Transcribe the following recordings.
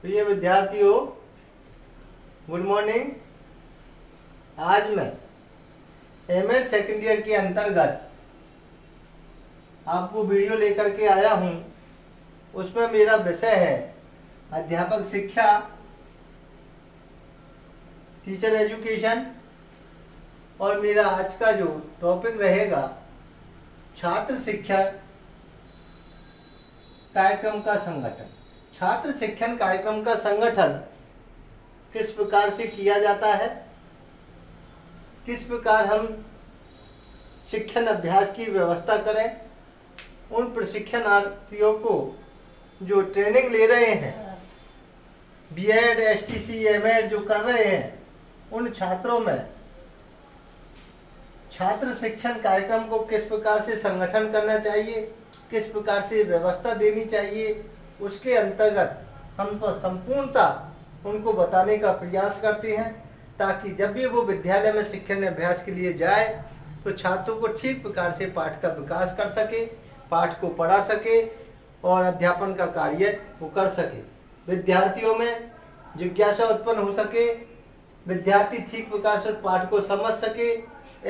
प्रिय विद्यार्थियों, good morning. आज मैं एमएड सेकेंड ईयर के अंतर्गत आपको वीडियो लेकर के आया हूं। उसमें मेरा विषय है अध्यापक शिक्षा, टीचर एजुकेशन, और मेरा आज का जो टॉपिक रहेगा छात्र शिक्षा कार्यक्रम का संगठन। छात्र शिक्षण कार्यक्रम का संगठन किस प्रकार से किया जाता है, किस प्रकार हम शिक्षण अभ्यास की व्यवस्था करें, उन प्रशिक्षणार्थियों को जो ट्रेनिंग ले रहे हैं, बीएड, एसटीसी, एमएड जो कर रहे हैं, उन छात्रों में छात्र शिक्षण कार्यक्रम को किस प्रकार से संगठन करना चाहिए, किस प्रकार से व्यवस्था देनी चाहिए, उसके अंतर्गत हम संपूर्णतः उनको बताने का प्रयास करते हैं, ताकि जब भी वो विद्यालय में शिक्षण अभ्यास के लिए जाए तो छात्रों को ठीक प्रकार से पाठ का विकास कर सके, पाठ को पढ़ा सके और अध्यापन का कार्य वो कर सके। विद्यार्थियों में जिज्ञासा उत्पन्न हो सके, विद्यार्थी ठीक प्रकार से पाठ को समझ सके।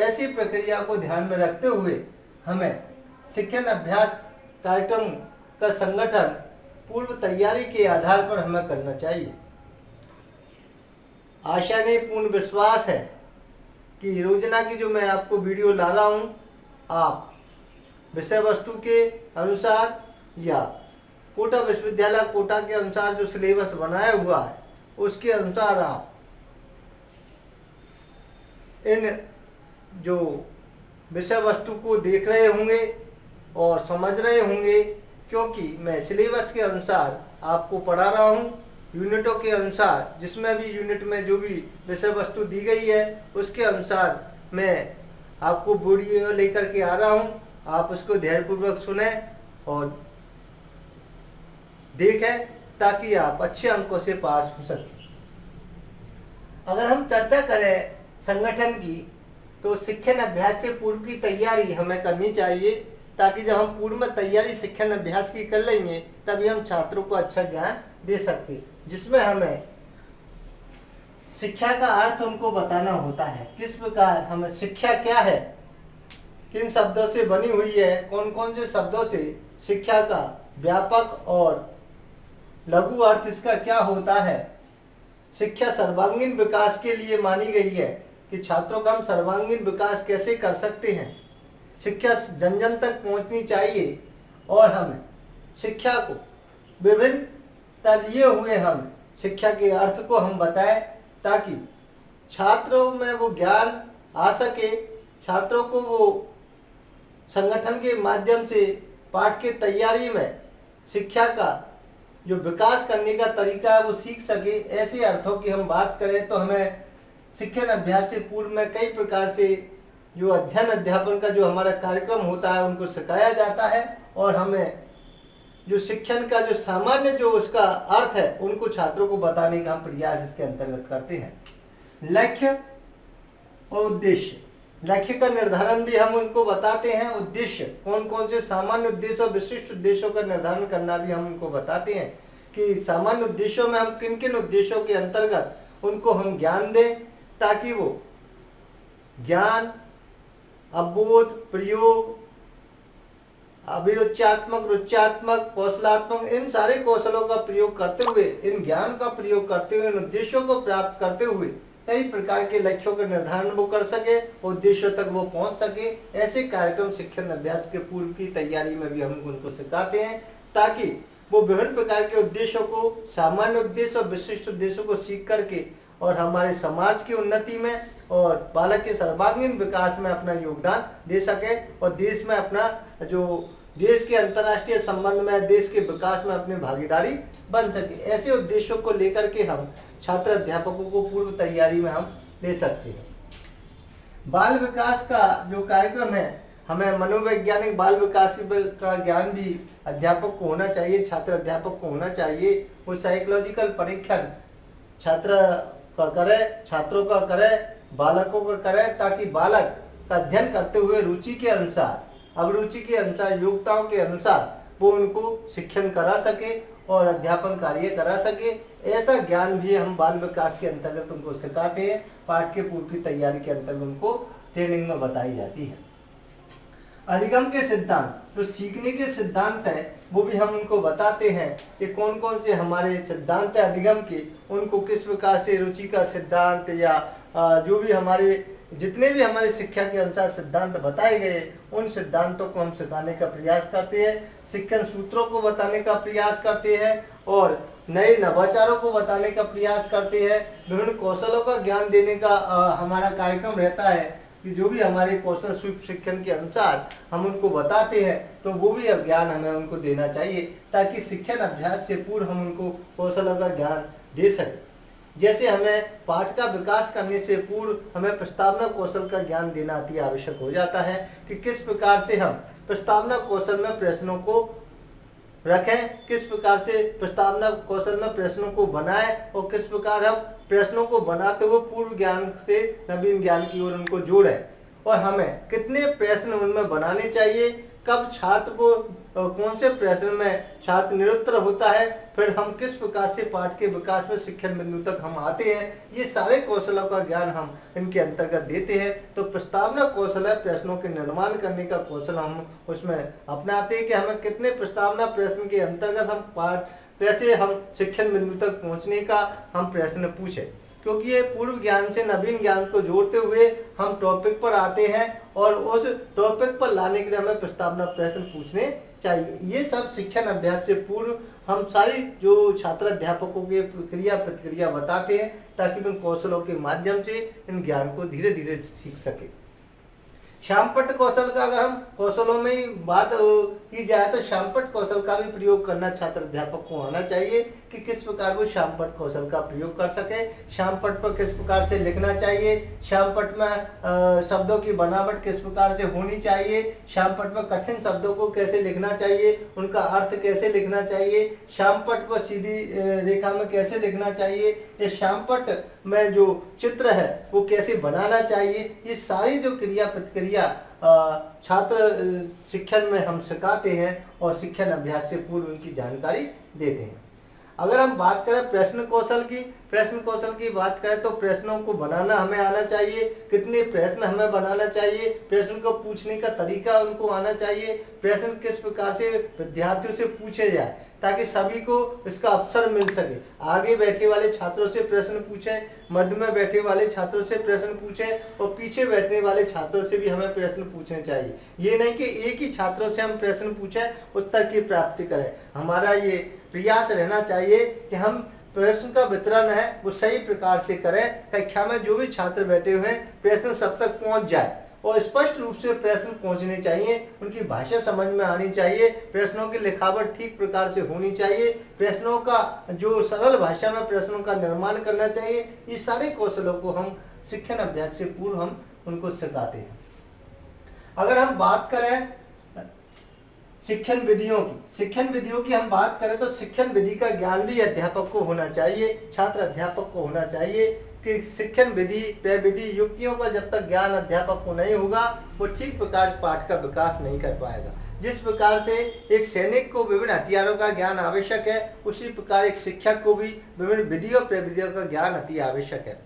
ऐसी प्रक्रिया को ध्यान में रखते हुए हमें शिक्षण अभ्यास कार्यक्रम का संगठन पूर्व तैयारी के आधार पर हमें करना चाहिए। आशा नहीं, पूर्ण विश्वास है कि योजना की जो मैं आपको वीडियो ला रहा हूँ, आप विषय वस्तु के अनुसार या कोटा विश्वविद्यालय कोटा के अनुसार जो सिलेबस बनाया हुआ है उसके अनुसार आप इन जो विषय वस्तु को देख रहे होंगे और समझ रहे होंगे, क्योंकि मैं सिलेबस के अनुसार आपको पढ़ा रहा हूँ, यूनिटों के अनुसार, जिसमें भी यूनिट में जो भी विषय वस्तु दी गई है उसके अनुसार मैं आपको वीडियो लेकर के आ रहा हूँ। आप उसको धैर्यपूर्वक सुने और देखें ताकि आप अच्छे अंकों से पास हो सकें। अगर हम चर्चा करें संगठन की, तो शिक्षण अभ्यास से पूर्व की तैयारी हमें करनी चाहिए, ताकि जब हम पूर्व में तैयारी शिक्षण अभ्यास की कर लेंगे तभी हम छात्रों को अच्छा ज्ञान दे सकते, जिसमें हमें शिक्षा का अर्थ उनको बताना होता है। किस प्रकार हमें शिक्षा क्या है, किन शब्दों से बनी हुई है, कौन कौन से शब्दों से शिक्षा का व्यापक और लघु अर्थ इसका क्या होता है। शिक्षा सर्वांगीण विकास के लिए मानी गई है कि छात्रों का हम सर्वांगीण विकास कैसे कर सकते हैं। शिक्षा जन जन तक पहुंचनी चाहिए और हमें शिक्षा को विभिन्न तलिए हुए हम शिक्षा के अर्थ को हम बताएं, ताकि छात्रों में वो ज्ञान आ सके, छात्रों को वो संगठन के माध्यम से पाठ की तैयारी में शिक्षा का जो विकास करने का तरीका है वो सीख सके। ऐसे अर्थों की हम बात करें तो हमें शिक्षण अभ्यास से पूर्व में कई प्रकार से जो अध्ययन अध्यापन का जो हमारा कार्यक्रम होता है उनको सिखाया जाता है, और हमें जो शिक्षण का जो सामान्य जो उसका अर्थ है उनको छात्रों को बताने का हम प्रयास इसके अंतर्गत करते हैं। लक्ष्य और उद्देश्य, लक्ष्य का निर्धारण भी हम उनको बताते हैं। उद्देश्य, कौन कौन से सामान्य उद्देश्य और विशिष्ट उद्देश्यों का निर्धारण करना भी हम उनको बताते हैं कि सामान्य उद्देश्यों में हम किन किन उद्देश्यों के अंतर्गत उनको हम ज्ञान दें, ताकि वो ज्ञान, अवबोध, प्रयोग, अभिरुच्यात्मक, रुच्यात्मक, कौशलात्मक, इन सारे कौशलों का प्रयोग करते हुए, इन ज्ञान का प्रयोग करते हुए, इन उद्देश्यों को प्राप्त करते हुए कई प्रकार के लक्ष्यों का निर्धारण वो कर सके, उद्देश्यों तक वो पहुंच सके। ऐसे कार्यक्रम शिक्षण अभ्यास के पूर्व की तैयारी में भी हम उनको सिखाते हैं, ताकि वो विभिन्न प्रकार के उद्देश्यों को, सामान्य उद्देश्य और विशिष्ट उद्देश्यों को सीख करके और हमारे समाज की उन्नति में और बालक के सर्वांगीण विकास में अपना योगदान दे सके, और देश में अपना जो देश के अंतर्राष्ट्रीय संबंध में, देश के विकास में अपनी भागीदारी बन सके। ऐसे उद्देश्यों को लेकर के हम छात्र अध्यापकों को पूर्व तैयारी में हम ले सकते हैं। बाल विकास का जो कार्यक्रम है, हमें मनोवैज्ञानिक बाल विकास का ज्ञान भी अध्यापक को होना चाहिए, छात्र अध्यापक को होना चाहिए। वो साइकोलॉजिकल परीक्षण छात्र का करे, छात्रों का करे, बालकों का करे, ताकि बालक का अध्ययन करते हुए रुचि के अनुसार, अभिरुचि के अनुसार, योग्यताओं के अनुसार वो उनको शिक्षण करा सके और अध्यापन कार्य करा सके। ऐसा ज्ञान भी हम बाल विकास के अंतर्गत उनको सिखाते हैं। पाठ्य पूर्व की तैयारी के अंतर्गत उनको ट्रेनिंग में बताई जाती है। अधिगम के सिद्धांत, जो सीखने के सिद्धांत हैं वो भी हम उनको बताते हैं कि कौन कौन से हमारे सिद्धांत है अधिगम के, उनको किस प्रकार से रुचि का सिद्धांत या जो भी हमारे जितने भी हमारे शिक्षा के अनुसार सिद्धांत बताए गए उन सिद्धांतों को हम सिखाने का प्रयास करते हैं, शिक्षण सूत्रों को बताने का प्रयास करते हैं और नए नवाचारों को बताने का प्रयास करते हैं। विभिन्न कौशलों का ज्ञान देने का हमारा कार्यक्रम रहता है कि जो भी हमारे कौशल शिक्षण के अनुसार हम उनको बताते हैं तो वो भी ज्ञान हमें उनको देना चाहिए ताकि शिक्षण अभ्यास से पूर्व हम उनको कौशलों का ज्ञान दे सकें। जैसे हमें पाठ का विकास करने से पूर्व हमें प्रस्तावना कौशल का ज्ञान देना अति आवश्यक हो जाता है कि किस प्रकार से हम प्रस्तावना कौशल में प्रश्नों को रखें, किस प्रकार से प्रस्तावना कौशल में प्रश्नों को बनाएं और किस प्रकार हम प्रश्नों को बनाते हुए पूर्व ज्ञान से नवीन ज्ञान की ओर उनको जोड़ें और हमें कितने प्रश्न उनमें बनाने चाहिए, कब छात्र को कौन से प्रश्न में छात्र निरुत्तर होता है, फिर हम किस प्रकार से पाठ के विकास में शिक्षण बिंदु तक हम आते हैं, ये सारे कौशलों का ज्ञान हम इनके अंतर्गत देते हैं। तो प्रस्तावना कौशल है प्रश्नों के निर्माण करने का कौशल हम उसमें अपनाते हैं कि हमें कितने प्रस्तावना प्रश्न के अंतर्गत हम पाठ कैसे हम शिक्षण बिंदु तक पहुँचने का हम प्रश्न पूछें, क्योंकि ये पूर्व ज्ञान से नवीन ज्ञान को जोड़ते हुए हम टॉपिक पर आते हैं और उस टॉपिक पर लाने के लिए हमें प्रस्तावना प्रश्न पूछने चाहिए। ये सब शिक्षण अभ्यास से पूर्व हम सारी जो छात्र अध्यापकों के क्रिया प्रतिक्रिया बताते हैं ताकि इन कौशलों के माध्यम से इन ज्ञान को धीरे धीरे सीख सके। श्यामपट्ट कौशल का अगर हम कौशलों में बात की जाए तो श्यामपट्ट कौशल का भी प्रयोग करना छात्र अध्यापक को आना चाहिए कि किस प्रकार वो श्यामपट्ट कौशल का प्रयोग कर सके। श्यामपट्ट पर किस प्रकार से लिखना चाहिए, श्यामपट्ट में शब्दों की बनावट किस प्रकार से होनी चाहिए, श्यामपट्ट में कठिन शब्दों को कैसे लिखना चाहिए, उनका अर्थ कैसे लिखना चाहिए, श्यामपट्ट पर सीधी रेखा में कैसे लिखना चाहिए, ये श्यामपट्ट में जो चित्र है वो कैसे बनाना चाहिए, ये सारी जो क्रिया प्रतिक्रिया छात्र शिक्षण में हम सिखाते हैं और शिक्षण अभ्यास से पूर्व उनकी जानकारी देते हैं। अगर हम बात करें प्रश्न कौशल की बात करें तो प्रश्नों को बनाना हमें आना चाहिए, कितने प्रश्न हमें बनाना चाहिए, प्रश्न को पूछने का तरीका उनको आना चाहिए, प्रश्न किस प्रकार से विद्यार्थियों से पूछे जाए ताकि सभी को इसका अवसर मिल सके। आगे बैठे वाले छात्रों से प्रश्न पूछें, मध्य में बैठे वाले छात्रों से प्रश्न पूछें और पीछे बैठने वाले छात्रों से भी हमें प्रश्न पूछने चाहिए। ये नहीं कि एक ही छात्रों से हम प्रश्न पूछें उत्तर की प्राप्ति करें। हमारा ये प्रयास रहना चाहिए कि हम प्रश्न का वितरण है वो सही प्रकार से करें, कक्षा में जो भी छात्र बैठे हुए हैं प्रश्न सब तक पहुंच जाए और स्पष्ट रूप से प्रश्न पहुंचने चाहिए, उनकी भाषा समझ में आनी चाहिए, प्रश्नों की लिखावट ठीक प्रकार से होनी चाहिए, प्रश्नों का जो सरल भाषा में प्रश्नों का निर्माण करना चाहिए। ये सारे कौशलों को हम शिक्षण अभ्यास से पूर्व हम उनको सिखाते हैं। अगर हम बात करें शिक्षण विधियों की हम बात करें तो शिक्षण विधि का ज्ञान भी अध्यापक को होना चाहिए, छात्र अध्यापक को होना चाहिए कि शिक्षण विधि प्रविधि युक्तियों का जब तक ज्ञान अध्यापक को नहीं होगा वो ठीक प्रकार पाठ का विकास नहीं कर पाएगा। जिस प्रकार से एक सैनिक को विभिन्न हथियारों का ज्ञान आवश्यक है उसी प्रकार एक शिक्षक को भी विभिन्न विधियों प्रविधियों का ज्ञान अति आवश्यक है।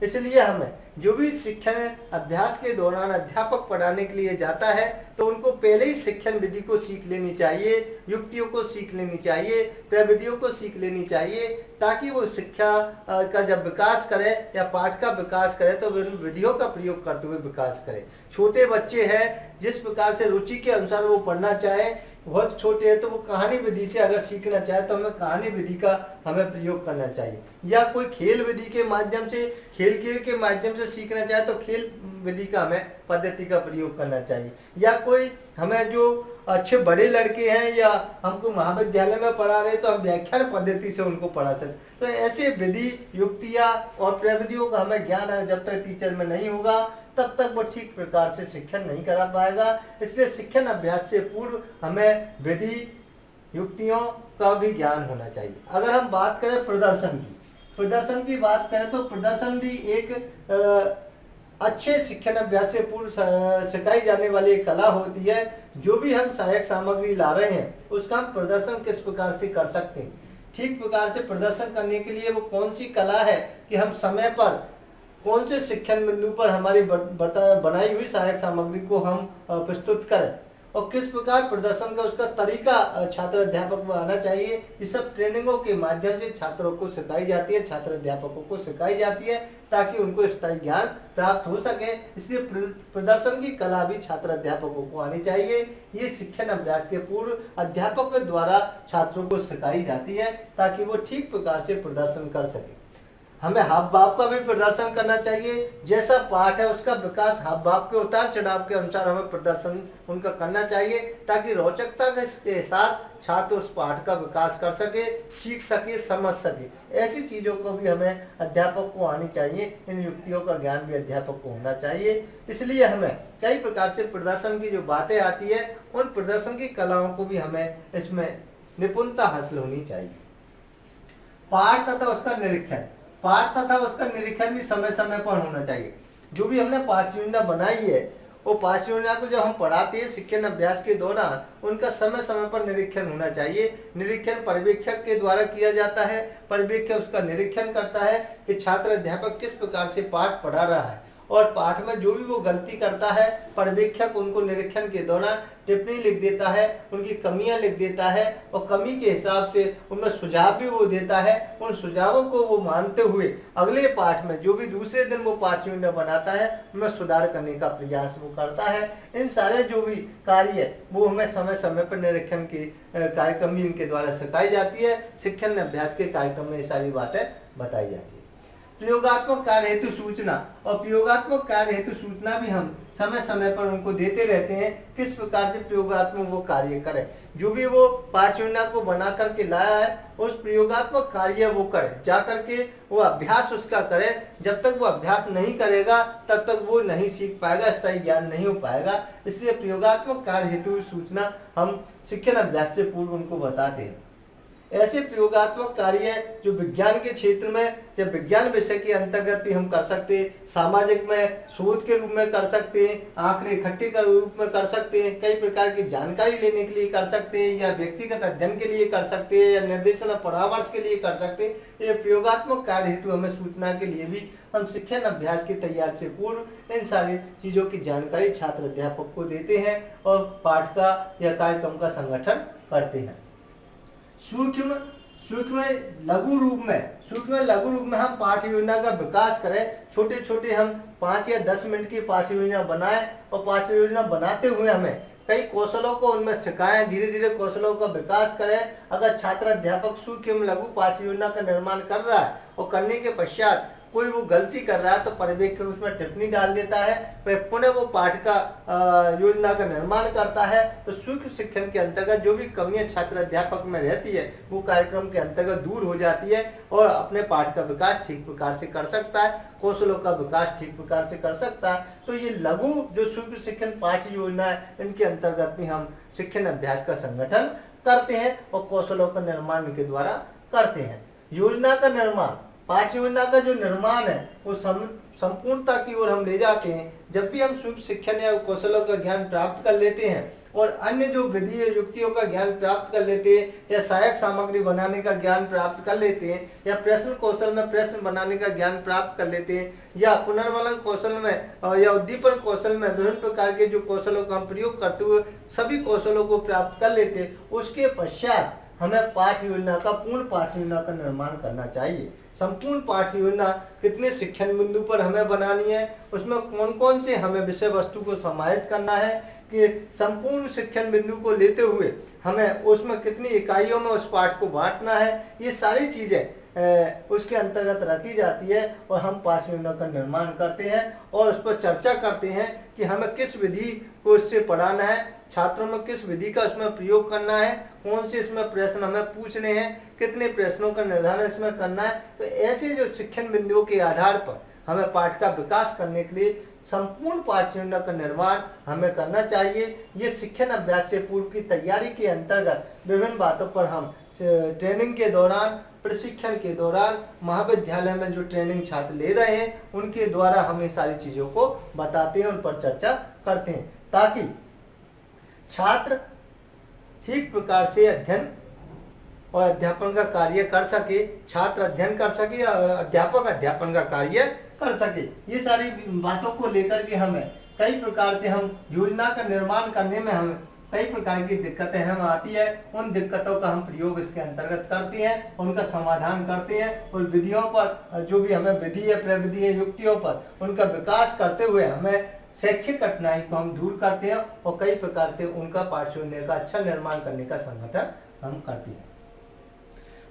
इसलिए हमें जो भी शिक्षण अभ्यास के दौरान अध्यापक पढ़ाने के लिए जाता है तो उनको पहले ही शिक्षण विधि को सीख लेनी चाहिए, युक्तियों को सीख लेनी चाहिए, प्रविधियों को सीख लेनी चाहिए ताकि वो शिक्षा का जब विकास करे या पाठ का विकास करे तो विधियों का प्रयोग करते हुए विकास करे। छोटे बच्चे हैं जिस प्रकार से रुचि के अनुसार वो पढ़ना चाहे, बहुत छोटे हैं तो वो कहानी विधि से अगर सीखना चाहे तो हमें कहानी विधि का हमें प्रयोग करना चाहिए, या कोई खेल विधि के माध्यम से खेल के माध्यम से सीखना चाहे तो खेल विधि का हमें पद्धति का प्रयोग करना चाहिए, या कोई हमें जो अच्छे बड़े लड़के हैं या हमको महाविद्यालय में पढ़ा रहे तो हम व्याख्यान पद्धति से उनको पढ़ा सकते। तो ऐसे विधि युक्तियाँ और प्रविधियों का हमें ज्ञान जब तक टीचर में नहीं होगा तब तक वो ठीक प्रकार से शिक्षण नहीं करा पाएगा। इसलिए शिक्षण अभ्यास से पूर्व हमें विधि युक्तियों का भी ज्ञान होना चाहिए। अगर हम बात करें प्रदर्शन की बात करें तो प्रदर्शन भी एक अच्छे शिक्षण अभ्यास से पूर्व सिखाई जाने वाली एक कला होती है। जो भी हम सहायक सामग्री ला रहे हैं उसका हम प्रदर्शन किस प्रकार से कर सकते हैं, ठीक प्रकार से प्रदर्शन करने के लिए वो कौन सी कला है कि हम समय पर कौन से शिक्षण बिंदु पर हमारी बनाई हुई सहायक सामग्री को हम प्रस्तुत करें और किस प्रकार प्रदर्शन का उसका तरीका छात्र अध्यापक में आना चाहिए। ये सब ट्रेनिंगों के माध्यम से छात्रों को सिखाई जाती है, छात्र अध्यापकों को सिखाई जाती है ताकि उनको स्थायी ज्ञान प्राप्त हो सके। इसलिए प्रदर्शन की कला भी छात्र अध्यापकों को आनी चाहिए। ये शिक्षण अभ्यास के पूर्व अध्यापक के द्वारा छात्रों को सिखाई जाती है ताकि वो ठीक प्रकार से प्रदर्शन कर सके। हमें हाव भाव का भी प्रदर्शन करना चाहिए। जैसा पाठ है उसका विकास हाव भाव के उतार चढ़ाव के अनुसार हमें प्रदर्शन उनका करना चाहिए ताकि रोचकता के साथ छात्र उस पाठ का विकास कर सके, सीख सके, समझ सके। ऐसी चीज़ों को भी हमें अध्यापक को आनी चाहिए। इन युक्तियों का ज्ञान भी अध्यापक को होना चाहिए। इसलिए हमें कई प्रकार से प्रदर्शन की जो बातें आती है उन प्रदर्शन की कलाओं को भी हमें इसमें निपुणता हासिल होनी चाहिए। पाठ तथा उसका निरीक्षण, पाठ तथा उसका निरीक्षण भी समय समय पर होना चाहिए। जो भी हमने पाठ योजना बनाई है वो पाठ योजना को जब हम पढ़ाते हैं शिक्षण अभ्यास के दौरान उनका समय समय पर निरीक्षण होना चाहिए। निरीक्षण पर्यवेक्षक के द्वारा किया जाता है। पर्यवेक्षक उसका निरीक्षण करता है कि छात्र अध्यापक किस प्रकार से पाठ पढ़ा रहा है और पाठ में जो भी वो गलती करता है पर्यवेक्षक उनको निरीक्षण के दौरान टिप्पणी लिख देता है, उनकी कमियां लिख देता है और कमी के हिसाब से उनमें सुझाव भी वो देता है। उन सुझावों को वो मानते हुए अगले पाठ में जो भी दूसरे दिन वो पाठ योजना बनाता है उनमें सुधार करने का प्रयास वो करता है। इन सारे जो भी कार्य वो हमें समय समय पर निरीक्षण के कार्यक्रम भी इनके द्वारा सिखाई जाती है। शिक्षण अभ्यास के कार्यक्रम में ये सारी बातें बताई जाती है। प्रयोगात्मक कार्य हेतु सूचना, और प्रयोगात्मक कार्य हेतु सूचना भी हम समय समय पर उनको देते रहते हैं किस प्रकार से प्रयोगात्मक वो कार्य करे। जो भी वो पाठ योजना को बना करके लाया है उस प्रयोगात्मक कार्य वो करे, जा करके वो अभ्यास उसका करे। जब तक वो अभ्यास नहीं करेगा तब तक वो नहीं सीख पाएगा, स्थायी ज्ञान नहीं हो पाएगा। इसलिए प्रयोगात्मक कार्य हेतु सूचना हम शिक्षण अभ्यास से पूर्व उनको बताते हैं। ऐसे प्रयोगात्मक कार्य जो विज्ञान के क्षेत्र में या विज्ञान विषय के अंतर्गत भी हम कर सकते हैं, सामाजिक में शोध के रूप में कर सकते हैं, आंकड़े इकट्ठे के रूप में कर सकते हैं, कई प्रकार की जानकारी लेने के लिए कर सकते हैं या व्यक्तिगत अध्ययन के लिए कर सकते हैं या निर्देशन और परामर्श के लिए कर सकते हैं। ये प्रयोगात्मक कार्य हेतु हमें सूचना के लिए भी हम शिक्षण अभ्यास की तैयारी से पूर्व इन सारी चीज़ों की जानकारी छात्र अध्यापक को देते हैं और पाठ का या कार्यक्रम का संगठन करते हैं। सूक्ष्म लघु रूप में हम पाठ्य योजना का विकास करें। छोटे छोटे हम 5 या 10 मिनट की पाठ्य योजना बनाएं और पाठ्य योजना बनाते हुए हमें कई कौशलों को उनमें सिखाएं, धीरे धीरे कौशलों का विकास करें। अगर छात्र अध्यापक सूक्ष्म लघु पाठ्य योजना का निर्माण कर रहा है और करने के पश्चात कोई वो गलती कर रहा है तो पर्यवेक्षक उसमें टिप्पणी डाल देता है, फिर पुनः वो पाठ का योजना का निर्माण करता है। तो सूक्ष्म शिक्षण के अंतर्गत जो भी कमियां छात्र अध्यापक में रहती है वो कार्यक्रम के अंतर्गत दूर हो जाती है और अपने पाठ का विकास ठीक प्रकार से कर सकता है, कौशलों का विकास ठीक प्रकार से कर सकता है। तो ये लघु जो सूक्ष्म शिक्षण पाठ्य योजना है इनके अंतर्गत भी हम शिक्षण अभ्यास का संगठन करते हैं और कौशलों का निर्माण इनके द्वारा करते हैं। योजना का निर्माण, पाठ्य योजना का जो निर्माण है वो संपूर्णता की ओर हम ले जाते हैं जब भी हम सूक्ष्म शिक्षण या कौशलों का ज्ञान प्राप्त कर लेते हैं और अन्य जो विधि या युक्तियों का ज्ञान प्राप्त कर लेते हैं या सहायक सामग्री बनाने का ज्ञान प्राप्त कर लेते हैं या प्रश्न कौशल में प्रश्न बनाने का ज्ञान प्राप्त कर लेते हैं या पुनर्वलन कौशल में या उद्दीपन कौशल में विभिन्न प्रकार के जो कौशलों का हम प्रयोग करते हुए सभी कौशलों को प्राप्त कर लेते हैं, उसके पश्चात हमें पाठ्य योजना का पूर्ण पाठ्य योजना का निर्माण करना चाहिए। संपूर्ण पाठ्य योजना कितने शिक्षण बिंदु पर हमें बनानी है, उसमें कौन कौन से हमें विषय वस्तु को समाहित करना है कि संपूर्ण शिक्षण बिंदु को लेते हुए हमें उसमें कितनी इकाइयों में उस पाठ को बांटना है, ये सारी चीज़ें उसके अंतर्गत रखी जाती है और हम पाठ्य योजना का निर्माण करते हैं और उस पर चर्चा करते हैं कि हमें किस विधि को इससे पढ़ाना है, छात्रों में किस विधि का इसमें प्रयोग करना है, कौन से इसमें प्रश्न हमें पूछने हैं, कितने प्रश्नों का निर्धारण इसमें करना है। तो ऐसे जो शिक्षण बिंदुओं के आधार पर हमें पाठ का विकास करने के लिए संपूर्ण पाठ्य योजना का निर्माण हमें करना चाहिए। ये शिक्षण अभ्यास से पूर्व की तैयारी के अंतर्गत विभिन्न बातों पर हम ट्रेनिंग के दौरान, प्रशिक्षण के दौरान, महाविद्यालय में जो ट्रेनिंग छात्र ले रहे हैं उनके द्वारा हम ये सारी चीज़ों को बताते हैं, उन पर चर्चा करते हैं ताकि छात्र ठीक प्रकार से अध्ययन और अध्यापन का कार्य कर सके, छात्र अध्ययन कर सके, अध्यापक अध्यापन का कार्य कर सके। ये सारी बातों को लेकर के हमें कई प्रकार से हम योजना का निर्माण करने में हमें कई प्रकार की दिक्कतें हम आती है। उन दिक्कतों का हम प्रयोग इसके अंतर्गत करते हैं, उनका समाधान करते हैं और विधियों पर जो भी हमें विधि है, प्रविधि है, युक्तियों पर उनका विकास करते हुए हमें शैक्षिक कठिनाई को हम दूर करते हैं और कई प्रकार से उनका पाठ शून्य का अच्छा निर्माण करने का संगठन हम करते हैं।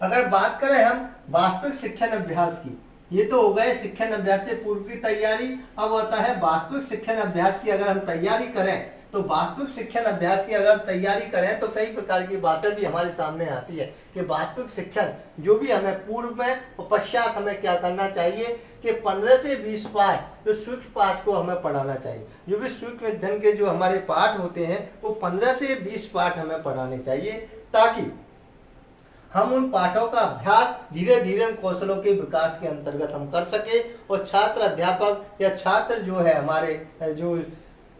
अगर बात करें हम वास्तविक शिक्षण अभ्यास की, ये तो हो गए शिक्षण अभ्यास से पूर्व की तैयारी। अब आता है वास्तविक शिक्षण अभ्यास की अगर हम तैयारी करें तो वास्तविक शिक्षण अभ्यास की अगर तैयारी करें तो कई प्रकार की बातें भी हमारे सामने आती है कि वास्तविक शिक्षण जो भी हमें पूर्व में और पश्चात हमें क्या करना चाहिए कि 15 से 20 पाठ जो सूक्ष्म पाठ को हमें पढ़ाना चाहिए। जो भी सूक्ष्म अध्ययन के जो हमारे पाठ होते हैं वो 15 से 20 पाठ हमें पढ़ाने चाहिए ताकि हम उन पाठों का अभ्यास धीरे धीरे उन कौशलों के विकास के अंतर्गत हम कर सके और छात्र अध्यापक या छात्र जो है हमारे जो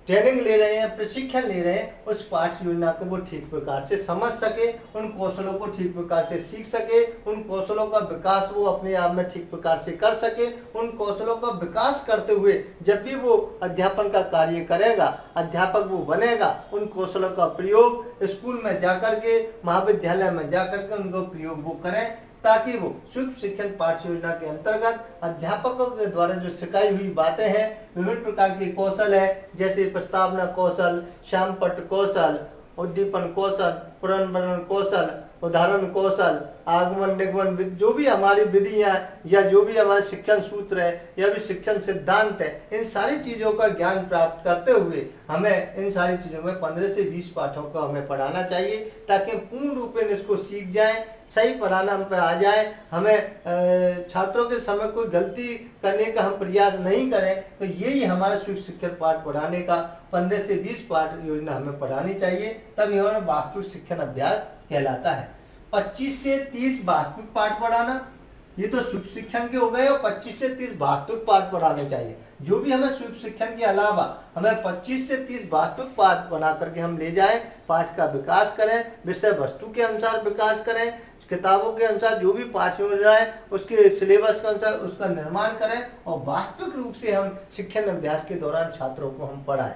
ट्रेनिंग ले रहे हैं, प्रशिक्षण ले रहे हैं, उस पाठ योजना को वो ठीक प्रकार से समझ सके, उन कौशलों को ठीक प्रकार से सीख सके, उन कौशलों का विकास वो अपने आप में ठीक प्रकार से कर सके। उन कौशलों का विकास करते हुए जब भी वो अध्यापन का कार्य करेगा, अध्यापक वो बनेगा, उन कौशलों का प्रयोग स्कूल में जाकर के, महाविद्यालय में जाकर के उनको प्रयोग वो करें ताकि वो सूक्ष्म शिक्षण पाठ योजना के अंतर्गत अध्यापकों के द्वारा जो सिखाई हुई बातें हैं, विभिन्न प्रकार के कौशल है जैसे प्रस्तावना कौशल, श्यामपट्ट कौशल, उद्दीपन कौशल, पुनर्वर्णन कौशल, उदाहरण कौशल, आगमन निगमन, जो भी हमारी विधियां या जो भी हमारे शिक्षण सूत्र है या भी शिक्षण सिद्धांत है, इन सारी चीजों का ज्ञान प्राप्त करते हुए हमें इन सारी चीजों में 15 से 20 पाठों का हमें पढ़ाना चाहिए ताकि पूर्ण रूप में इसको सीख जाए, सही पढ़ाना हम पे आ जाए। हमें छात्रों के समय कोई गलती करने का हम प्रयास नहीं करें। तो यही हमारा सूक्ष्म शिक्षण पाठ पढ़ाने का 15 से 20 पाठ योजना हमें पढ़ानी चाहिए, तब यह वास्तविक शिक्षण अभ्यास कहलाता है। 25 से 30 वास्तविक पाठ पढ़ाना, ये तो सूक्ष्म शिक्षण के हो गए और 25 से 30 वास्तविक पाठ पढ़ाने चाहिए। जो भी हमें सूक्ष्म शिक्षण के अलावा हमें 25 से 30 वास्तविक पाठ बना करके हम ले जाएं, पाठ का विकास करें, विषय वस्तु के अनुसार विकास करें, किताबों के अनुसार जो भी पाठ योजना है उसके सिलेबस के अनुसार उसका निर्माण करें और वास्तविक रूप से हम शिक्षण अभ्यास के दौरान छात्रों को हम पढ़ाएं।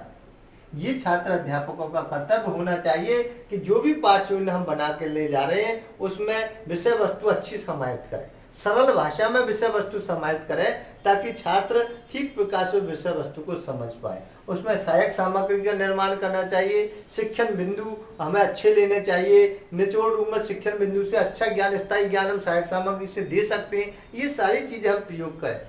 ये छात्र अध्यापकों का कर्तव्य होना चाहिए कि जो भी पाठ योजना हम बना के ले जा रहे हैं उसमें विषय वस्तु अच्छी समाहित करें, सरल भाषा में विषय वस्तु समाहित करें ताकि छात्र ठीक प्रकार से विषय वस्तु को समझ पाए। उसमें सहायक सामग्री का निर्माण करना चाहिए, शिक्षण बिंदु हमें अच्छे लेने चाहिए, निचोड़ रूप में शिक्षण बिंदु से अच्छा ज्ञान, स्थायी ज्ञान हम सहायक सामग्री से दे सकते हैं। ये सारी चीजें हम प्रयोग करें।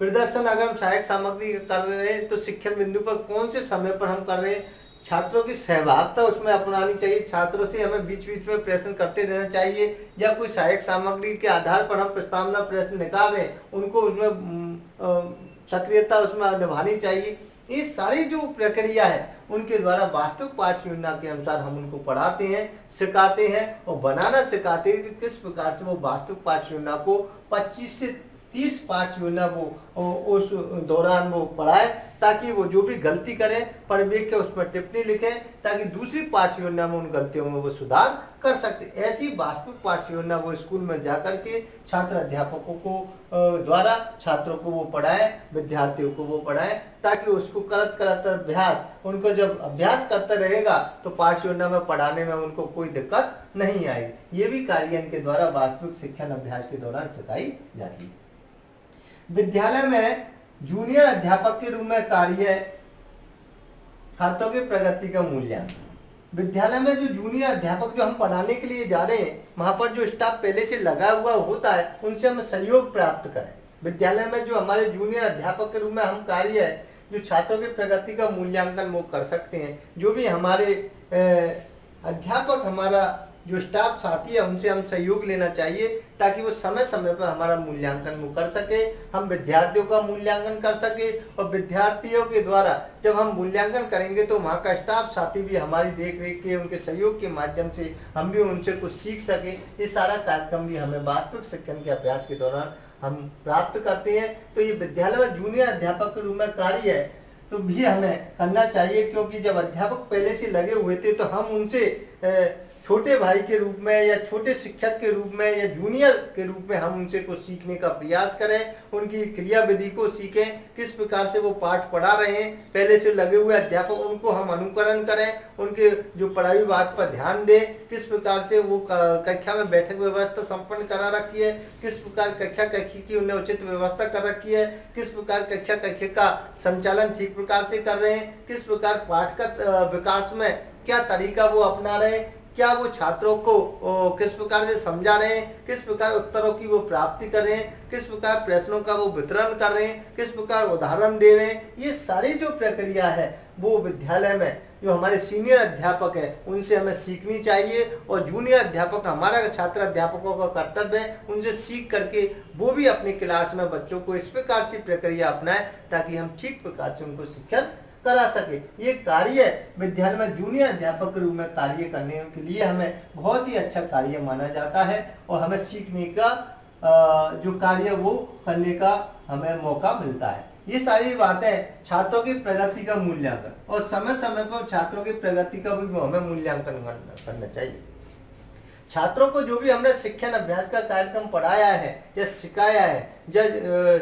प्रदर्शन अगर हम सहायक सामग्री कर रहे हैं तो शिक्षण बिंदु पर कौन से समय पर हम कर रहे हैं, छात्रों की सहभागिता उसमें अपनानी चाहिए, छात्रों से हमें बीच बीच में प्रश्न करते रहना चाहिए या कोई सहायक सामग्री के आधार पर हम प्रस्तावना प्रश्न निकाल रहे हैं उनको उसमें सक्रियता उसमें निभानी चाहिए। ये सारी जो प्रक्रिया है उनके द्वारा वास्तविक पाठ योजना के अनुसार हम उनको पढ़ाते हैं, सिखाते हैं और बनाना सिखाते हैं कि किस प्रकार से वो वास्तविक पाठ योजना को 25 से 30 पाठ योजना वो उस दौरान वो पढ़ाए ताकि वो जो भी गलती करें पढ़ लिख के उस पर टिप्पणी लिखें ताकि दूसरी पाठ योजना में उन गलतियों में वो सुधार कर सकते। ऐसी वास्तविक पाठ योजना वो स्कूल में जाकर के छात्र अध्यापकों को द्वारा छात्रों को वो पढ़ाए, विद्यार्थियों को वो पढ़ाए ताकि उसको करत अभ्यास, उनको जब अभ्यास करता रहेगा तो पाठ योजना में पढ़ाने में उनको कोई दिक्कत नहीं आएगी। ये भी कार्य इनके द्वारा वास्तविक शिक्षण अभ्यास के दौरान सिखाई जाती है। विद्यालय में जूनियर अध्यापक के रूप में कार्य छात्रों की प्रगति का मूल्यांकन। विद्यालय में जो जूनियर अध्यापक जो हम पढ़ाने के लिए जा रहे हैं वहां पर जो स्टाफ पहले से लगा हुआ होता है उनसे हम सहयोग प्राप्त करें। विद्यालय में जो हमारे जूनियर अध्यापक के रूप में हम कार्य है जो छात्रों की प्रगति का मूल्यांकन वो कर सकते हैं। जो भी हमारे अध्यापक, हमारा जो स्टाफ साथी है उनसे हम सहयोग लेना चाहिए ताकि वो समय समय पर हमारा मूल्यांकन वो कर सके, हम विद्यार्थियों का मूल्यांकन कर सके और विद्यार्थियों के द्वारा जब हम मूल्यांकन करेंगे तो वहाँ का स्टाफ साथी भी हमारी देख रेख के, उनके सहयोग के माध्यम से हम भी उनसे कुछ सीख सके। ये सारा कार्यक्रम भी हमें वास्तविक शिक्षण के अभ्यास के दौरान हम प्राप्त करते हैं। तो ये विद्यालय में जूनियर अध्यापक के रूप में कार्य है तो भी हमें करना चाहिए क्योंकि जब अध्यापक पहले से लगे हुए थे तो हम उनसे छोटे भाई के रूप में या छोटे शिक्षक के रूप में या जूनियर के रूप में हम उनसे कुछ सीखने का प्रयास करें, उनकी क्रिया विधि को सीखें, किस प्रकार से वो पाठ पढ़ा रहे हैं, पहले से लगे हुए अध्यापक उनको हम अनुकरण करें, उनके जो पढ़ाई बात पर ध्यान दें, किस प्रकार से वो कक्षा में बैठक व्यवस्था संपन्न करा रखी है, किस प्रकार कक्षा कक्षी की उन्हें उचित व्यवस्था कर रखी है, किस प्रकार कक्षा कक्षी का संचालन ठीक प्रकार से कर रहे हैं, किस प्रकार पाठ का विकास में क्या तरीका वो अपना रहे हैं, क्या वो छात्रों को किस प्रकार से समझा रहे हैं, किस प्रकार उत्तरों की वो प्राप्ति कर रहे हैं, किस प्रकार प्रश्नों का वो वितरण कर रहे हैं, किस प्रकार उदाहरण दे रहे हैं। ये सारी जो प्रक्रिया है वो विद्यालय में जो हमारे सीनियर अध्यापक है उनसे हमें सीखनी चाहिए, और जूनियर अध्यापक हमारा छात्र अध्यापकों का कर्तव्य है उनसे सीख करके वो भी अपनी क्लास में बच्चों को इस प्रकार से प्रक्रिया अपनाएं ताकि हम ठीक प्रकार से उनको शिक्षण करा सके। ये कार्य विद्यालय में जूनियर अध्यापक के रूप में कार्य करने के लिए हमें बहुत ही अच्छा कार्य माना जाता है, और हमें सीखने का जो कार्य वो करने का हमें मौका मिलता है। ये सारी बातें छात्रों की प्रगति का मूल्यांकन, और समय समय पर छात्रों की प्रगति का भी हमें मूल्यांकन करना चाहिए। छात्रों को जो भी हमने शिक्षण अभ्यास का कार्यक्रम पढ़ाया है या सिखाया है, या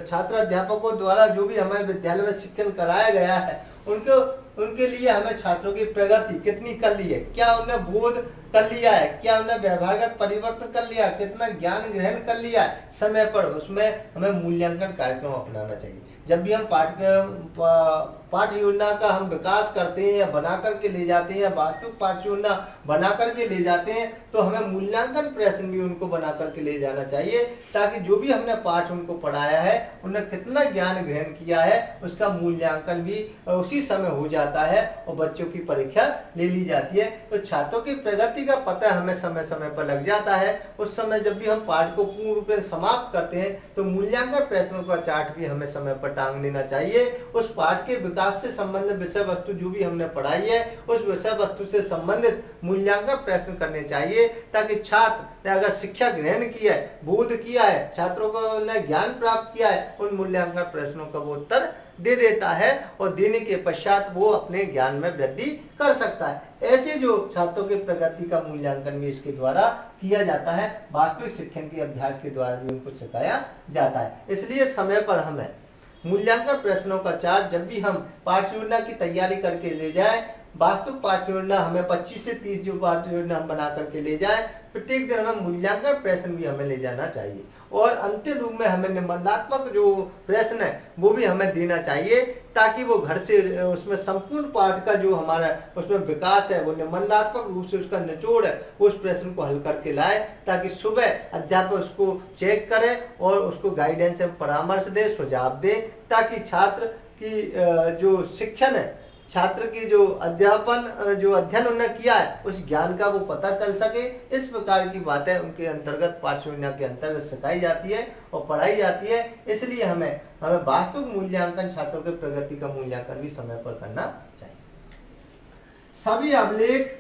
छात्र अध्यापकों द्वारा जो भी हमारे विद्यालय में शिक्षण कराया गया है, उनके लिए हमें छात्रों की प्रगति कितनी कर ली है, क्या उन्हें बोध कर लिया है, क्या उन्हें व्यवहारगत परिवर्तन कर लिया, कितना ज्ञान ग्रहण कर लिया है समय पर, उसमें हमें मूल्यांकन कार्यक्रम अपनाना चाहिए। जब भी हम पाठ योजना का हम विकास करते हैं या बना करके ले जाते हैं या वास्तविक पाठ योजना बना करके ले जाते हैं, तो हमें मूल्यांकन प्रश्न भी उनको बना करके ले जाना चाहिए, ताकि जो भी हमने पाठ उनको पढ़ाया है उन्हें कितना ज्ञान ग्रहण किया है उसका मूल्यांकन भी उसी समय हो जाता है और बच्चों की परीक्षा ले ली जाती है। तो छात्रों की प्रगति का पता हमें समय समय पर लग जाता है। उस समय जब भी हम पाठ को पूर्ण रूप से समाप्त करते हैं तो मूल्यांकन प्रश्नों का चार्ट भी हमें समय पर टांग देना चाहिए। उस पाठ के विकास से संबंधित विषय वस्तु जो भी हमने पढ़ाई है उस विषय वस्तु से संबंधित मूल्यांकन प्रश्न करने चाहिए, ताकि छात्र ने अगर शिक्षा ग्रहण किया है, बोध किया है, छात्रों को ने ज्ञान प्राप्त किया है, उन मूल्यांकन प्रश्नों का वो उत्तर दे देता है और देने के पश्चात वो अपने ज्ञान में वृद्धि कर सकता है। ऐसे जो छात्रों के प्रगति का मूल्यांकन भी इसके द्वारा किया जाता है, वास्तविक शिक्षण के अभ्यास के द्वारा भी उनको सिखाया जाता है। इसलिए समय पर हमें मूल्यांकन प्रश्नों का चार्ट जब भी हम पाठ्य योजना की तैयारी करके ले जाएं, वास्तविक पाठ्य योजना हमें 25 से 30 जो पाठ्य योजना हम बना करके ले जाएं, प्रत्येक दिन हमें मूल्यांकन प्रश्न भी हमें ले जाना चाहिए और अंतिम रूप में हमें निबंधात्मक जो प्रश्न है वो भी हमें देना चाहिए, ताकि वो घर से उसमें संपूर्ण पाठ का जो हमारा उसमें विकास है वो निबंधात्मक रूप से उसका निचोड़ है उस प्रश्न को हल करके लाए, ताकि सुबह अध्यापक उसको चेक करे और उसको गाइडेंस एवं परामर्श दे, सुझाव दे, ताकि छात्र की जो शिक्षण है, छात्र की जो अध्ययन उन्होंने किया है उस ज्ञान का वो पता चल सके। इस प्रकार की बातें उनके अंतर्गत पाठ्य योजना के अंतर्गत सिखाई जाती है और पढ़ाई जाती है। इसलिए हमें वास्तविक मूल्यांकन, छात्रों के प्रगति का मूल्यांकन भी समय पर करना चाहिए। सभी अभिलेख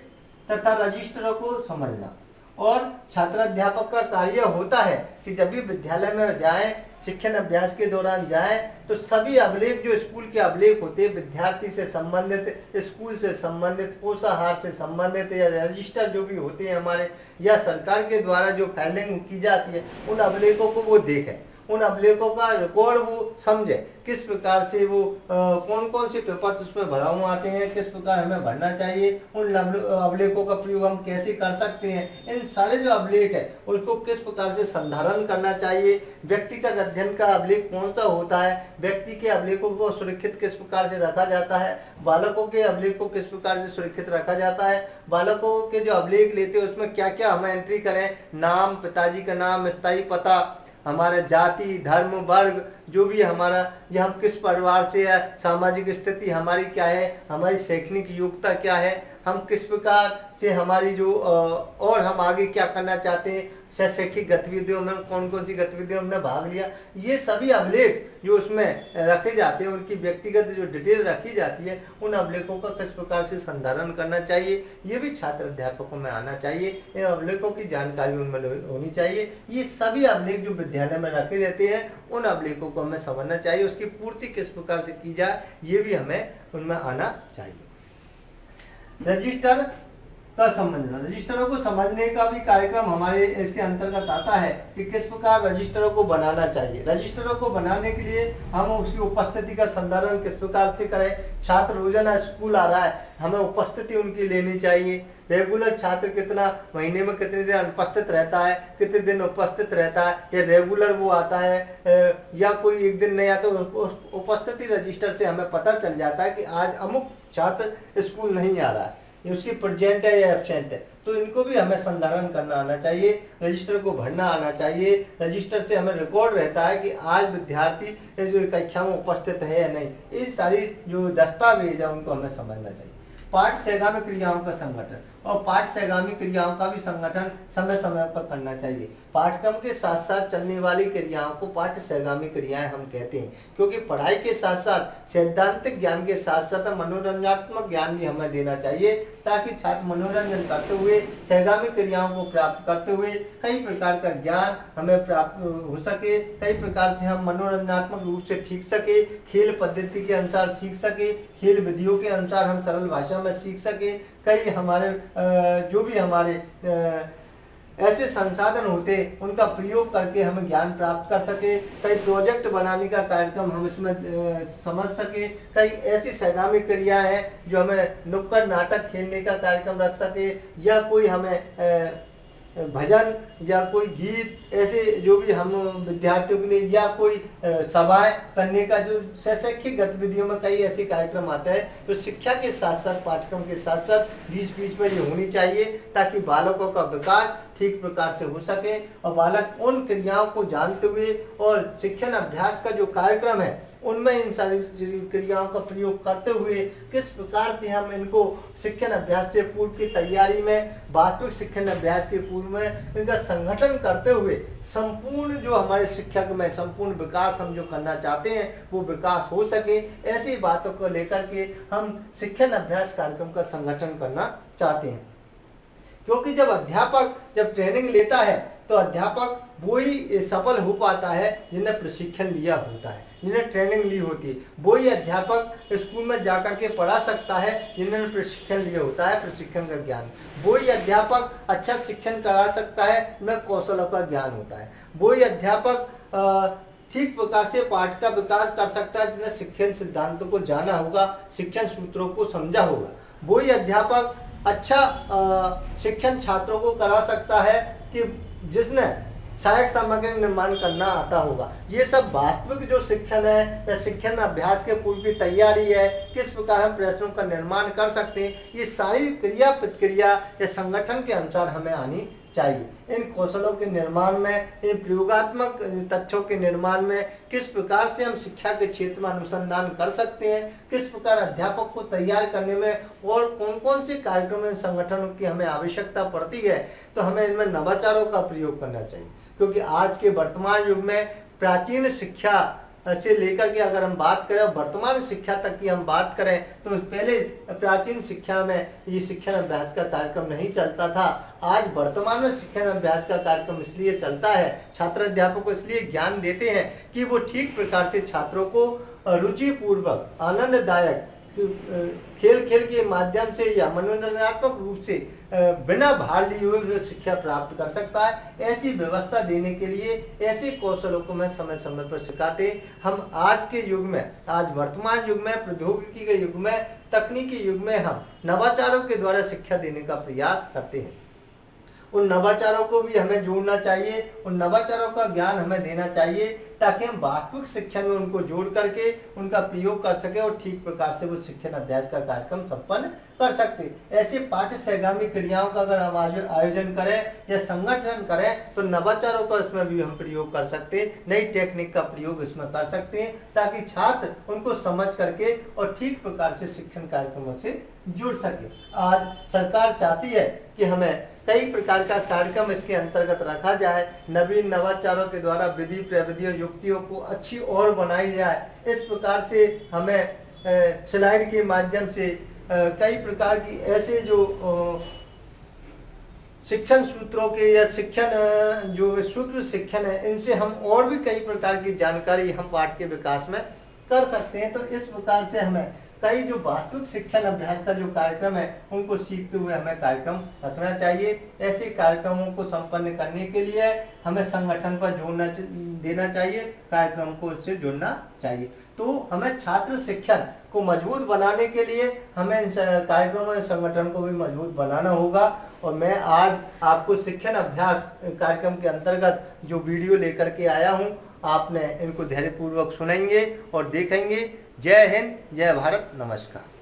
तथा रजिस्टरों को समझना, और छात्र अध्यापक का कार्य होता है कि जब भी विद्यालय में जाएं, शिक्षण अभ्यास के दौरान जाएं, तो सभी अभिलेख जो स्कूल के अभिलेख होते हैं, विद्यार्थी से संबंधित, स्कूल से संबंधित, पोषाहार से संबंधित या रजिस्टर जो भी होते हैं हमारे, या सरकार के द्वारा जो फाइलिंग की जाती है, उन अभिलेखों को वो देखें, उन अभिलेखों का रिकॉर्ड वो समझे, किस प्रकार से वो कौन कौन से पेपर उसमें भरा हुआ आते हैं, किस प्रकार हमें भरना चाहिए, उन अभिलेखों का प्रयोग हम कैसे कर सकते हैं, इन सारे जो अभिलेख है उसको किस प्रकार से संधारण करना चाहिए, व्यक्तिगत अध्ययन का अभिलेख कौन सा होता है, व्यक्ति के अभिलेखों को सुरक्षित किस प्रकार से रखा जाता है, बालकों के अभिलेख को किस प्रकार से सुरक्षित रखा जाता है, बालकों के जो अभिलेख लेते हैं उसमें क्या क्या हमें एंट्री करें, नाम, पिताजी का नाम, स्थायी पता, हमारा जाति, धर्म, वर्ग जो भी हमारा, या हम किस परिवार से है, सामाजिक स्थिति हमारी क्या है, हमारी शैक्षणिक योग्यता क्या है, हम किस प्रकार से हमारी जो और हम आगे क्या करना चाहते हैं, शैक्षिक गतिविधियों में कौन कौन सी गतिविधियों में भाग लिया, ये सभी अभिलेख जो उसमें रखे जाते हैं, उनकी व्यक्तिगत जो डिटेल रखी जाती है, उन अभिलेखों का किस प्रकार से संधारण करना चाहिए, ये भी छात्र अध्यापकों में आना चाहिए। इन अभिलेखों की जानकारी उनमें होनी चाहिए। ये सभी अभिलेख जो विद्यालय में रखे रहते हैं उन अभिलेखों को हमें समझना चाहिए, उसकी पूर्ति किस प्रकार से की जाए ये भी हमें उनमें आना चाहिए। रजिस्टर का समझना। रजिस्टरों को समझने का भी कार्यक्रम हमारे इसके अंतर्गत आता है कि किस प्रकार रजिस्टरों को बनाना चाहिए। रजिस्टरों को बनाने के लिए हम उसकी उपस्थिति का संधारण किस प्रकार से करें। छात्र रोजाना स्कूल आ रहा है, हमें उपस्थिति उनकी लेनी चाहिए। रेगुलर छात्र कितना महीने में कितने दिन अनुपस्थित रहता है, कितने दिन उपस्थित रहता है, या रेगुलर वो आता है या कोई एक दिन नहीं आता। उपस्थिति रजिस्टर से हमें पता चल जाता है कि आज अमुक छात्र स्कूल नहीं आ रहा है, उसकी प्रेजेंट है या एब्सेंट है। तो इनको भी हमें संधारण करना आना चाहिए, रजिस्टर को भरना आना चाहिए। रजिस्टर से हमें रिकॉर्ड रहता है कि आज विद्यार्थी जो कक्षा में उपस्थित है या नहीं। ये सारी जो दस्तावेज है उनको हमें समझना चाहिए। पाठ सहगामी क्रियाओं का संगठन, और पाठ सहगामी क्रियाओं का भी संगठन समय समय पर करना चाहिए। पाठ्यक्रम के साथ साथ चलने वाली क्रियाओं को पाठ सहगामी क्रियाएं हम कहते हैं, क्योंकि पढ़ाई के साथ साथ सैद्धांतिक ज्ञान के साथ साथ मनोरंजनात्मक ज्ञान भी हमें देना चाहिए, ताकि छात्र मनोरंजन करते हुए सहगामी क्रियाओं को प्राप्त करते हुए कई प्रकार का ज्ञान हमें प्राप्त हो सके, कई प्रकार से हम मनोरंजनात्मक रूप से सीख सके, खेल पद्धति के अनुसार सीख सके, खेल विधियों के अनुसार हम सरल भाषा में सीख सके। कई हमारे जो भी हमारे ऐसे संसाधन होते उनका प्रयोग करके हम ज्ञान प्राप्त कर सके। कई प्रोजेक्ट बनाने का कार्यक्रम हम इसमें समझ सके। कई ऐसी सहगामी क्रिया है जो हमें नुक्कड़ नाटक खेलने का कार्यक्रम रख सके, या कोई हमें भजन या कोई गीत, ऐसे जो भी हम विद्यार्थियों के लिए, या कोई सभाएं करने का, जो शैक्षिक गतिविधियों में कई ऐसे कार्यक्रम आते हैं तो शिक्षा के साथ साथ पाठ्यक्रम के साथ साथ बीच बीच में ये होनी चाहिए, ताकि बालकों का विकास ठीक प्रकार से हो सके और बालक उन क्रियाओं को जानते हुए और शिक्षण अभ्यास का जो कार्यक्रम है उनमें इन सारी क्रियाओं का प्रयोग करते हुए किस प्रकार से हम इनको शिक्षण अभ्यास से पूर्व की तैयारी में, वास्तविक शिक्षण अभ्यास के पूर्व में इनका संगठन करते हुए संपूर्ण जो हमारे शिक्षक में संपूर्ण विकास हम जो करना चाहते हैं वो विकास हो सके। ऐसी बातों को लेकर के हम शिक्षण अभ्यास कार्यक्रम का संगठन करना चाहते हैं। क्योंकि जब अध्यापक जब ट्रेनिंग लेता है तो अध्यापक वो ही सफल हो पाता है जिन्हें प्रशिक्षण लिया होता है, जिन्हें ट्रेनिंग ली होती है। वो ही अध्यापक स्कूल में जाकर के पढ़ा सकता है जिन्होंने प्रशिक्षण लिया होता है, प्रशिक्षण का ज्ञान। वो ही अध्यापक अच्छा शिक्षण करा सकता है जिनमें कौशलों का ज्ञान होता है। वो ही अध्यापक ठीक प्रकार से पाठ का विकास कर सकता है जिन्हें शिक्षण सिद्धांतों को जाना होगा, शिक्षण सूत्रों को समझा होगा। वो ही अध्यापक अच्छा शिक्षण छात्रों को करा सकता है कि जिसने सहायक सामग्री निर्माण करना आता होगा। ये सब वास्तविक जो शिक्षण है या शिक्षण अभ्यास के पूर्व की तैयारी है, किस प्रकार हम प्रश्नों का निर्माण कर सकते हैं, ये सारी क्रिया प्रतिक्रिया या संगठन के अनुसार हमें आनी चाहिए। इन कौशलों के निर्माण में, इन प्रयोगात्मक तथ्यों के निर्माण में किस प्रकार से हम शिक्षा के क्षेत्र में अनुसंधान कर सकते हैं, किस प्रकार अध्यापक को तैयार करने में और कौन कौन से कार्यक्रम इन संगठनों की हमें आवश्यकता पड़ती है, तो हमें इनमें नवाचारों का प्रयोग करना चाहिए। क्योंकि आज के वर्तमान युग में प्राचीन शिक्षा से लेकर के अगर हम बात करें, वर्तमान शिक्षा तक की हम बात करें, तो पहले प्राचीन शिक्षा में ये शिक्षण अभ्यास का कार्यक्रम नहीं चलता था। आज वर्तमान में शिक्षण अभ्यास का कार्यक्रम इसलिए चलता है, छात्र अध्यापक को इसलिए ज्ञान देते हैं कि वो ठीक प्रकार से छात्रों को रुचिपूर्वक, आनंददायक खेल खेल के माध्यम से या मनोरंजनात्मक रूप से बिना भार लिए हुए शिक्षा प्राप्त कर सकता है। ऐसी व्यवस्था देने के लिए ऐसे कौशलों को मैं समय समय पर सिखाते हम आज के युग में, आज वर्तमान युग में, प्रौद्योगिकी के युग में, तकनीकी युग में हम नवाचारों के द्वारा शिक्षा देने का प्रयास करते हैं। उन नवाचारों को भी हमें जोड़ना चाहिए, उन नवाचारों का ज्ञान हमें देना चाहिए, ताकि हम वास्तविक शिक्षा में उनको जोड़ करके उनका प्रयोग कर सके और ठीक प्रकार से वो शिक्षण अभ्यास का कार्यक्रम संपन्न कर सकते। ऐसे पाठ्य सहगामी क्रियाओं का अगर हम आयोजन करें या संगठन करें तो नवाचारों का इसमें भी हम प्रयोग कर सकते हैं, नई टेक्निक का प्रयोग इसमें कर सकते हैं, ताकि छात्र उनको समझ करके और ठीक प्रकार से शिक्षण कार्यक्रमों से जुड़ सके। आज सरकार चाहती है कि हमें कई प्रकार का कार्यक्रम इसके अंतर्गत रखा जाए, नवीन नवाचारों के द्वारा विधि प्रविधियों युक्तियों को अच्छी और बनाई जाए। इस प्रकार से हमें स्लाइड के माध्यम से कई प्रकार की ऐसे जो शिक्षण सूत्रों के या शिक्षण जो सूत्र शिक्षण है, इनसे हम और भी कई प्रकार की जानकारी हम पाठ के विकास में कर सकते हैं। तो इस प्रकार से हमें कई जो वास्तविक शिक्षण अभ्यास का जो कार्यक्रम है उनको सीखते हुए हमें कार्यक्रम रखना चाहिए। ऐसे कार्यक्रमों को संपन्न करने के लिए हमें संगठन पर जोड़ना देना चाहिए, कार्यक्रम को उससे जुड़ना चाहिए। तो हमें छात्र शिक्षण को मजबूत बनाने के लिए हमें इन कार्यक्रमों और संगठन को भी मजबूत बनाना होगा। और मैं आज आपको शिक्षण अभ्यास कार्यक्रम के अंतर्गत जो वीडियो लेकर के आया हूँ, आपने इनको धैर्यपूर्वक सुनेंगे और देखेंगे। जय हिंद, जय भारत, नमस्कार।